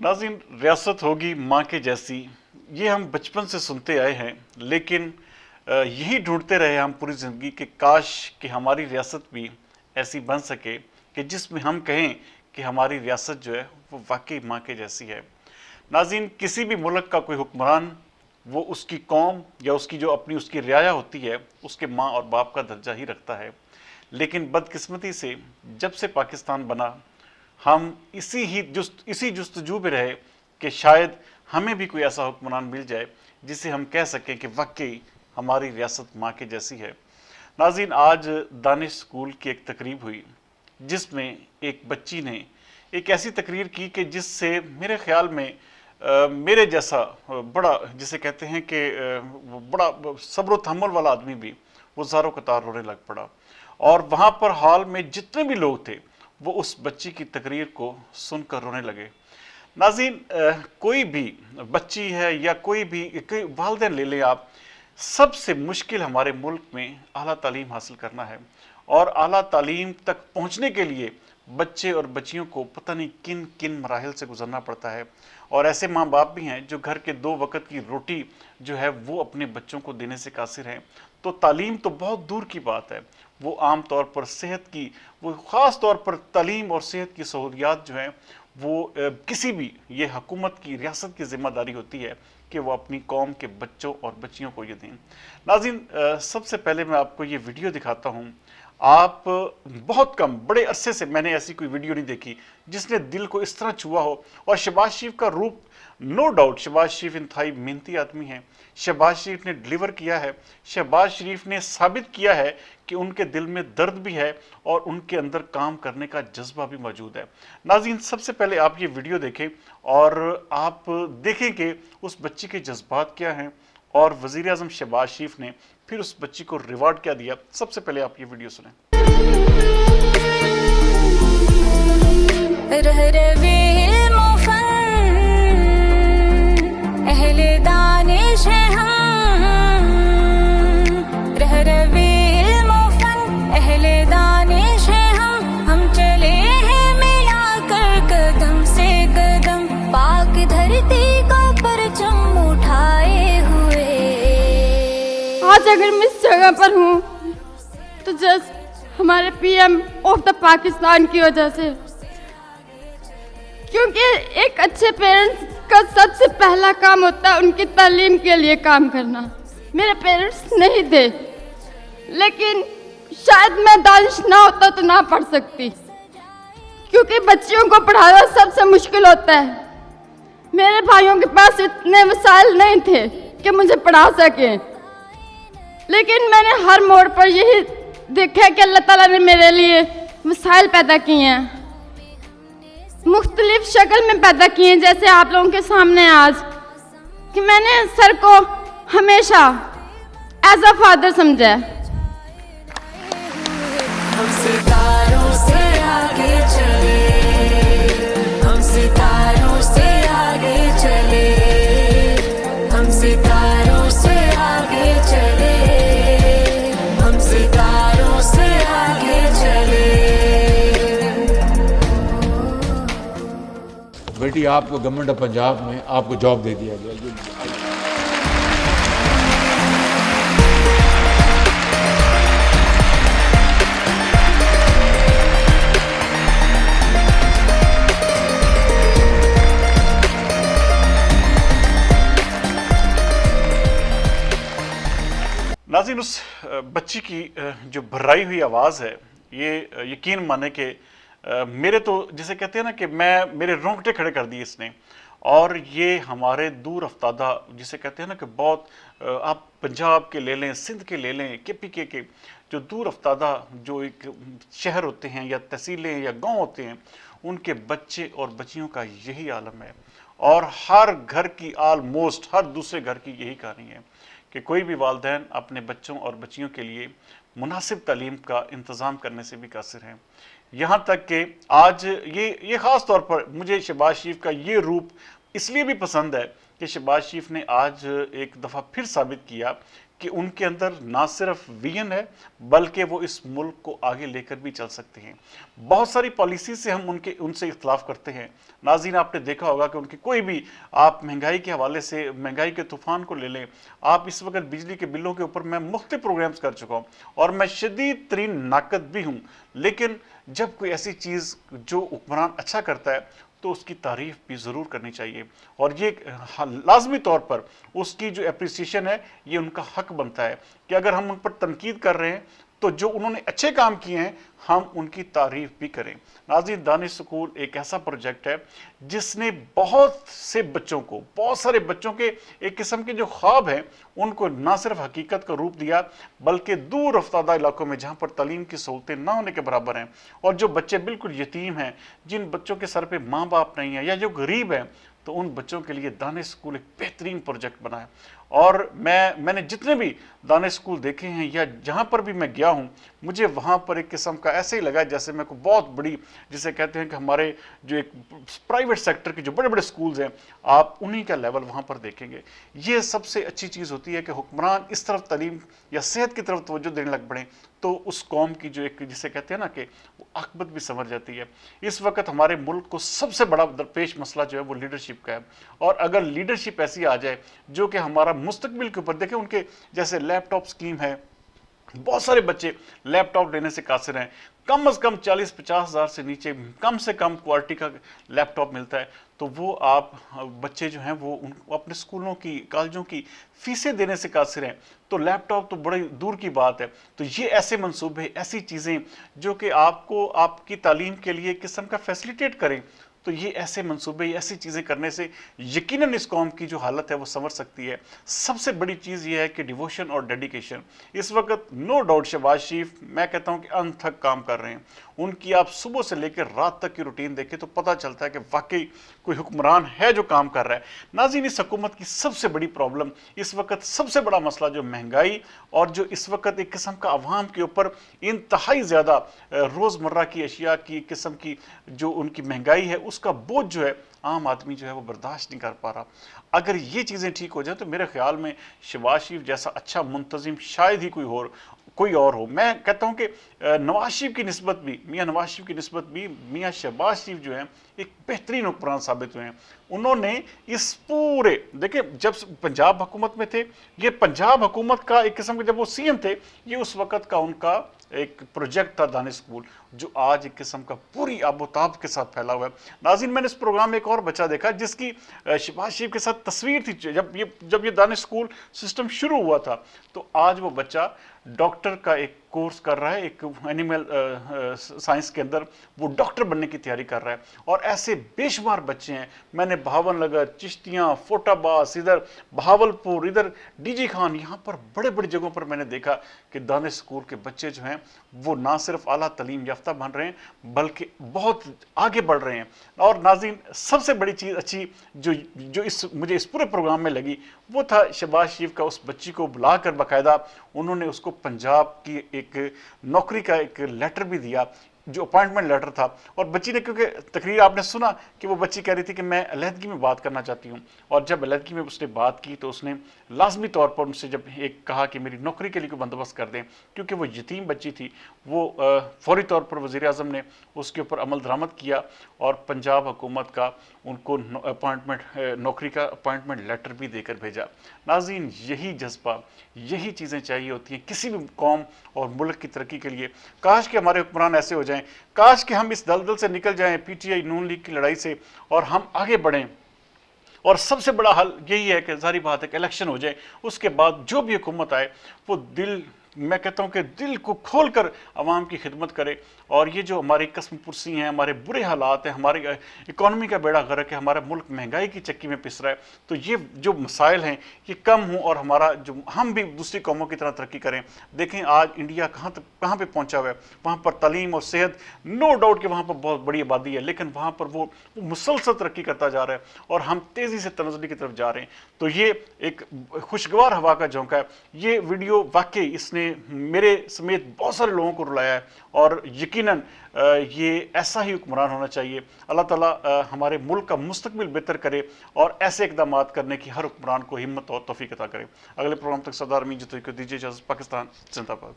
नाज़रीन, रियासत होगी माँ के जैसी, ये हम बचपन से सुनते आए हैं, लेकिन यही ढूंढते रहे हम पूरी ज़िंदगी कि काश कि हमारी रियासत भी ऐसी बन सके कि जिसमें हम कहें कि हमारी रियासत जो है वो वाकई माँ के जैसी है। नाज़रीन, किसी भी मुल्क का कोई हुक्मरान वो उसकी कौम या उसकी जो अपनी उसकी रियाया होती है उसके माँ और बाप का दर्जा ही रखता है, लेकिन बदकिस्मती से जब से पाकिस्तान बना हम इसी जुस्तजू में रहे कि शायद हमें भी कोई ऐसा हुक्मरान मिल जाए जिसे हम कह सकें कि वाकई हमारी रियासत माँ के जैसी है। नाज़रीन, आज दानिश स्कूल की एक तकरीब हुई जिसमें एक बच्ची ने एक ऐसी तकरीर की कि जिससे मेरे ख्याल में मेरे जैसा बड़ा जिसे कहते हैं कि बड़ा सब्र तहम्मुल वाला आदमी भी वो ज़ारो कतार रोने लग पड़ा। और वहाँ पर हॉल में जितने भी लोग थे वो उस बच्ची की तकरीर को सुनकर रोने लगे। नाज़रीन, कोई भी बच्ची है या कोई वालिदैन ले लें आप, सबसे मुश्किल हमारे मुल्क में आला तालीम हासिल करना है, और आला तालीम तक पहुँचने के लिए बच्चे और बच्चियों को पता नहीं किन किन मराहिल से गुजरना पड़ता है। और ऐसे माँ बाप भी हैं जो घर के 2 वक्त की रोटी जो है वो अपने बच्चों को देने से कासिर हैं। तो तालीम तो बहुत दूर की बात है, वो आम तौर पर सेहत की, वो ख़ास तौर पर तालीम और सेहत की सहूलियात जो हैं वो किसी भी ये हुकूमत की रियासत की ज़िम्मेदारी होती है कि वो अपनी कौम के बच्चों और बच्चियों को ये दें। नाज़रीन, सबसे पहले मैं आपको ये वीडियो दिखाता हूँ। आप बहुत कम बड़े अरसे से मैंने ऐसी कोई वीडियो नहीं देखी जिसने दिल को इस तरह छुआ हो। और शहबाज शरीफ का रूप, नो डाउट शहबाज शरीफ इंतहाई मेहनती आदमी है, शहबाज शरीफ ने डिलीवर किया है, शहबाज शरीफ ने साबित किया है कि उनके दिल में दर्द भी है और उनके अंदर काम करने का जज्बा भी मौजूद है। नाज़रीन, सबसे पहले आप ये वीडियो देखें और आप देखें कि उस बच्ची के जज्बात क्या हैं और वज़ीर आज़म शहबाज शरीफ ने फिर उस बच्ची को रिवार्ड क्या दिया। सबसे पहले आप ये वीडियो सुनें। हम चले हैं मिलाकर कदम से कदम, पाक धरती का परचम उठाए हुए। आज अगर मैं इस जगह पर हूँ तो जस्ट हमारे पीएम ऑफ द पाकिस्तान की वजह से, क्योंकि एक अच्छे पेरेंट्स का सबसे पहला काम होता है उनकी तालीम के लिए काम करना। मेरे पेरेंट्स नहीं थे, लेकिन शायद मैं दानिश ना होता तो ना पढ़ सकती, क्योंकि बच्चियों को पढ़ाना सबसे मुश्किल होता है। मेरे भाइयों के पास इतने वसाइल नहीं थे कि मुझे पढ़ा सकें, लेकिन मैंने हर मोड़ पर यही देखा कि अल्लाह ताला ने मेरे लिए वसाइल पैदा किए हैं, मुख्तलिफ शक्ल में पैदा किए हैं, जैसे आप लोगों के सामने आज कि मैंने सर को हमेशा एज अ फादर समझा है। हम सितारों से आगे चले, हम सितारों से आगे चले, हम सितारों से आगे चले, हम सितारों से आगे चले। बेटी, आपको गवर्नमेंट ऑफ पंजाब में आपको जॉब दे दिया गया। नाज़रीन, उस बच्ची की जो भर्राई हुई आवाज़ है, ये यकीन माने कि मेरे तो जिसे कहते हैं ना कि मेरे रोंगटे खड़े कर दिए इसने। और ये हमारे दूर अफ्तादा जिसे कहते हैं ना कि बहुत आप पंजाब के ले लें, सिंध के ले लें, KPK के जो दूर अफ्तादा जो एक शहर होते हैं या तहसीलें या गांव होते हैं, उनके बच्चे और बच्चियों का यही आलम है। और हर घर की, ऑलमोस्ट हर दूसरे घर की यही कहानी है कि कोई भी वालिदैन अपने बच्चों और बच्चियों के लिए मुनासिब तालीम का इंतज़ाम करने से भी कासिर हैं। यहाँ तक कि आज ये ख़ास तौर पर मुझे शहबाज शरीफ का ये रूप इसलिए भी पसंद है कि शहबाज शरीफ ने आज एक दफ़ा फिर साबित किया कि उनके अंदर ना सिर्फ विजन है बल्कि वो इस मुल्क को आगे लेकर भी चल सकते हैं। बहुत सारी पॉलिसी से हम उनसे इख्तलाफ करते हैं। नाज़रीन, आपने देखा होगा कि उनकी कोई भी, आप महंगाई के हवाले से महंगाई के तूफान को ले लें, आप इस वक्त बिजली के बिलों के ऊपर मैं मुख्तलिफ प्रोग्राम्स कर चुका हूँ और मैं शदीद तरीन नाकद भी हूँ, लेकिन जब कोई ऐसी चीज़ जो हुक्मरान अच्छा करता है तो उसकी तारीफ भी ज़रूर करनी चाहिए और ये लाजमी तौर पर उसकी जो एप्रिसिएशन है ये उनका हक बनता है कि अगर हम उन पर तनकीद कर रहे हैं तो जो उन्होंने अच्छे काम किए हैं हम उनकी तारीफ भी करें। नाज़रीन, दानिश स्कूल एक ऐसा प्रोजेक्ट है जिसने बहुत से बच्चों को, बहुत सारे बच्चों के एक किस्म के जो ख्वाब हैं उनको ना सिर्फ हकीकत का रूप दिया बल्कि दूर अफ्तादा इलाकों में जहाँ पर तालीम की सहूलतें ना होने के बराबर हैं और जो बच्चे बिल्कुल यतीम हैं, जिन बच्चों के सर पे माँ बाप नहीं है या जो गरीब हैं, तो उन बच्चों के लिए दानिश स्कूल एक बेहतरीन प्रोजेक्ट बना है। और मैंने जितने भी दानिश स्कूल देखे हैं या जहाँ पर भी मैं गया हूँ, मुझे वहाँ पर एक किस्म का ऐसे ही लगा जैसे मैं को बहुत बड़ी, जिसे कहते हैं कि हमारे जो एक प्राइवेट सेक्टर के जो बड़े बड़े स्कूल्स हैं, आप उन्हीं का लेवल वहाँ पर देखेंगे। ये सबसे अच्छी चीज़ होती है कि हुक्मरान इस तरफ तालीम या सेहत की तरफ तवज्जो देने लग पड़े तो उस कौम की जो एक, जिसे कहते हैं ना कि वो आकबत भी संवर जाती है। इस वक्त हमारे मुल्क को सबसे बड़ा दरपेश मसला जो है वो लीडरशिप का है, और अगर लीडरशिप ऐसी आ जाए जो कि हमारा मुस्तकबिल के ऊपर, देखें उनके जैसे लैपटॉप स्कीम है, बहुत सारे बच्चे लैपटॉप लेने से कासिर हैं, कम से कम 40-50 हज़ार से नीचे कम से कम क्वालिटी का लैपटॉप मिलता है, तो वो आप बच्चे जो हैं वो अपने स्कूलों की, कॉलेजों की फीसें देने से कासिर हैं, तो लैपटॉप तो बड़ी दूर की बात है। तो ये ऐसे मंसूबे, ऐसी चीज़ें जो कि आपको आपकी तालीम के लिए किस्म का फैसिलिटेट करें, तो ये ऐसे मंसूबे, ऐसी चीज़ें करने से यकीनन इस कौम की जो हालत है वो संवर सकती है। सबसे बड़ी चीज़ ये है कि डिवोशन और डेडिकेशन। इस वक्त नो डाउट शहबाज शरीफ, मैं कहता हूँ कि अनथक काम कर रहे हैं। उनकी आप सुबह से लेकर रात तक की रूटीन देखें तो पता चलता है कि वाकई कोई हुक्मरान है जो काम कर रहा है। नाज़रीन, इस हुकूमत की सबसे बड़ी प्रॉब्लम इस वक्त, सबसे बड़ा मसला जो महंगाई और जो इस वक्त एक किस्म का अवाम के ऊपर इंतहाई ज़्यादा रोज़मर्रा की अशिया की किस्म की जो उनकी महंगाई है, उसका बोझ जो है आम आदमी जो है वो बर्दाश्त नहीं कर पा रहा। अगर ये चीज़ें ठीक हो जाए तो मेरे ख्याल में शहबाज शरीफ जैसा अच्छा मुंतजिम शायद ही कोई और हो। मैं कहता हूँ कि नवाज शरीफ की निस्बत भी, मियाँ नवाज शरीफ की निस्बत भी मियाँ शहबाज शरीफ जो हैं एक बेहतरीन हुक्मरान साबित हुए हैं। उन्होंने इस पूरे, देखिए जब पंजाब हुकूमत में थे, ये पंजाब हुकूमत का एक किस्म के, जब वो सीएम थे, ये उस वक़्त का उनका एक प्रोजेक्ट था दानिश स्कूल, जो आज एक किस्म का पूरी आबोताब के साथ फैला हुआ है। नाज़रीन, मैंने इस प्रोग्राम में एक और बच्चा देखा जिसकी शहबाज शरीफ के साथ तस्वीर थी। जब ये दानिश स्कूल सिस्टम शुरू हुआ था, तो आज वो बच्चा डॉक्टर का एक कोर्स कर रहा है, एक एनिमल साइंस के अंदर वो डॉक्टर बनने की तैयारी कर रहा है। और ऐसे बेशुमार बच्चे हैं। मैंने भावनगर, चिश्तियाँ, फोटाबास, इधर बहावलपुर, इधर डीजी खान, यहाँ पर बड़े बड़े जगहों पर मैंने देखा कि दानिश स्कूल के बच्चे जो हैं वो ना सिर्फ आला तालीम याफ्ता बन रहे हैं बल्कि बहुत आगे बढ़ रहे हैं। और नाज़रीन, सबसे बड़ी चीज़ अच्छी जो मुझे इस पूरे प्रोग्राम में लगी वो था शहबाज शरीफ का उस बच्ची को बुलाकर बाकायदा उन्होंने उसको पंजाब की एक नौकरी का एक लेटर भी दिया, जो अपॉइंटमेंट लेटर था। और बच्ची ने, क्योंकि तकरीर आपने सुना कि वो बच्ची कह रही थी कि मैं अलहदगी में बात करना चाहती हूँ, और जब अलहदगी में उसने बात की तो उसने लाजमी तौर पर उनसे जब एक कहा कि मेरी नौकरी के लिए कोई बंदोबस्त कर दें, क्योंकि वो यतीम बच्ची थी, वो फौरी तौर पर वज़ीर आज़म ने उसके ऊपर अमल दरामद किया और पंजाब हुकूमत का उनको नौकरी का अपॉइंटमेंट लेटर भी देकर भेजा। नाज़रीन, यही जज्बा, यही चीज़ें चाहिए होती हैं किसी भी कौम और मुल्क की तरक्की के लिए। काश कि हमारे हुक्मरान ऐसे हो जाएं, काश कि हम इस दलदल से निकल जाएं, पीटीआई नून लीग की लड़ाई से, और हम आगे बढ़ें। और सबसे बड़ा हल यही है कि जारी बात है कि इलेक्शन हो जाए, उसके बाद जो भी हुकूमत आए वो मैं कहता हूँ कि दिल को खोल कर आवाम की खिदमत करे। और ये जो हमारी कस्म पुरसी हैं, हमारे बुरे हालात हैं, हमारी इकॉनमी का बेड़ा गर्क है, हमारा मुल्क महंगाई की चक्की में पिस रहा है, तो ये जो मसाइल हैं ये कम हों और हम भी दूसरी कौमों की तरह तरक्की करें। देखें आज इंडिया कहाँ पे पहुँचा हुआ है। वहाँ पर तालीम और सेहत, नो डाउट कि वहाँ पर बहुत बड़ी आबादी है, लेकिन वहाँ पर वो मुसलसल तरक्की करता जा रहा है और हम तेज़ी से तनज़्ज़ुली की तरफ जा रहे हैं। तो ये एक खुशगवार हवा का झोंका है। ये वीडियो वाकई इसने نے میرے سمیت بہت سارے لوگوں کو رلایا ہے، اور یقیناً یہ ایسا ہی حکمران ہونا چاہیے۔ اللہ تعالیٰ ہمارے ملک کا مستقبل بہتر کرے اور ایسے اقدامات کرنے کی ہر حکمران کو ہمت اور توفیق عطا کرے۔ اگلے پروگرام تک سردار امین جتوئی کو دیجیے اجازت۔ پاکستان زندہ باد۔